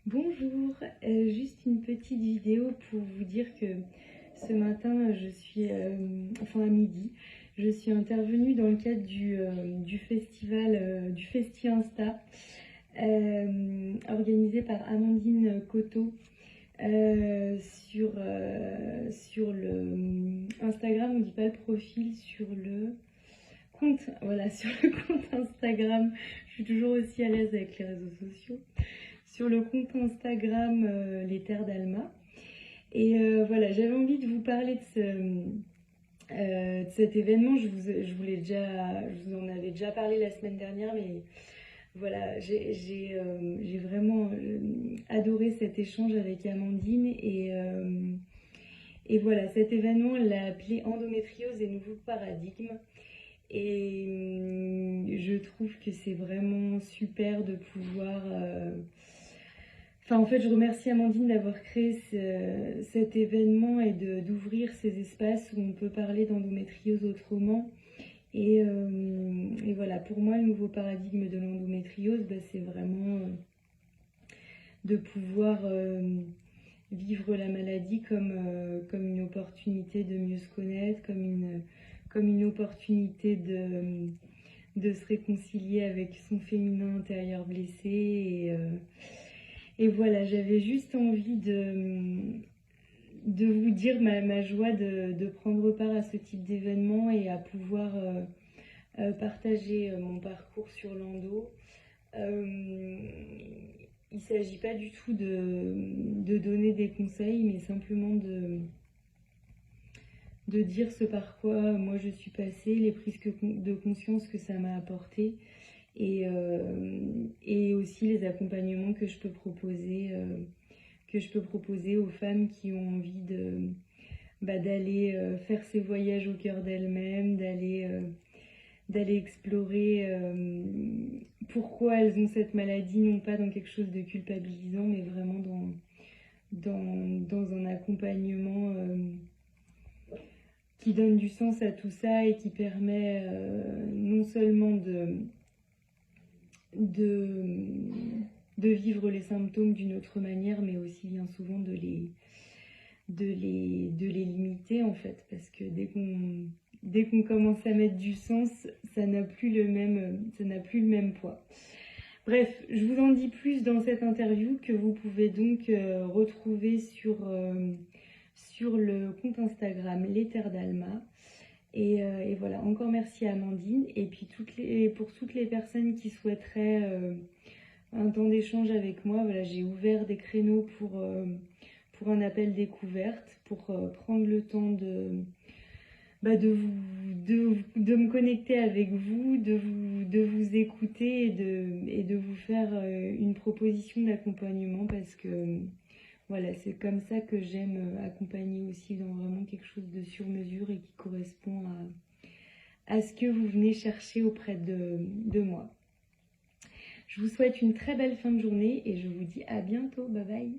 Bonjour, juste une petite vidéo pour vous dire que ce matin, à midi, je suis intervenue dans le cadre du festival, du Festi Insta, organisé par Amandine Coteau sur le Instagram, on ne dit pas le profil, sur le compte, voilà, sur le compte Instagram. Je suis toujours aussi à l'aise avec les réseaux sociaux. Sur le compte Instagram Les Terres d'Alma. Et voilà, j'avais envie de vous parler de cet événement. Je vous en avais déjà parlé la semaine dernière, mais voilà, j'ai vraiment adoré cet échange avec Amandine. Et voilà, cet événement, elle l'a appelé Endométriose et nouveaux paradigmes. Et je trouve que c'est vraiment super de pouvoir... en fait, je remercie Amandine d'avoir créé cet événement et d'ouvrir ces espaces où on peut parler d'endométriose autrement. Et voilà, pour moi, le nouveau paradigme de l'endométriose, c'est vraiment de pouvoir vivre la maladie comme une opportunité de mieux se connaître, comme une opportunité de se réconcilier avec son féminin intérieur blessé. Et voilà, j'avais juste envie de vous dire ma joie de prendre part à ce type d'événement et à pouvoir partager mon parcours sur l'endo. Il ne s'agit pas du tout de donner des conseils, mais simplement de dire ce par quoi moi je suis passée, les prises de conscience que ça m'a apporté. Et aussi les accompagnements que je peux proposer aux femmes qui ont envie d'aller faire ces voyages au cœur d'elles-mêmes, d'aller explorer pourquoi elles ont cette maladie, non pas dans quelque chose de culpabilisant, mais vraiment dans un accompagnement qui donne du sens à tout ça et qui permet non seulement de vivre les symptômes d'une autre manière, mais aussi bien souvent de les limiter en fait, parce que dès qu'on commence à mettre du sens, ça n'a plus le même poids. Bref, je vous en dis plus dans cette interview que vous pouvez donc retrouver sur le compte Instagram Les Terres d'Alma. Et voilà, encore merci à Amandine. Et puis pour toutes les personnes qui souhaiteraient un temps d'échange avec moi, voilà, j'ai ouvert des créneaux pour un appel découverte, pour prendre le temps de me connecter avec vous, de vous écouter et de vous faire une proposition d'accompagnement, parce que voilà, c'est comme ça que j'aime accompagner aussi, dans vraiment quelque chose de sur mesure et qui correspond à ce que vous venez chercher auprès de moi. Je vous souhaite une très belle fin de journée et je vous dis à bientôt. Bye bye.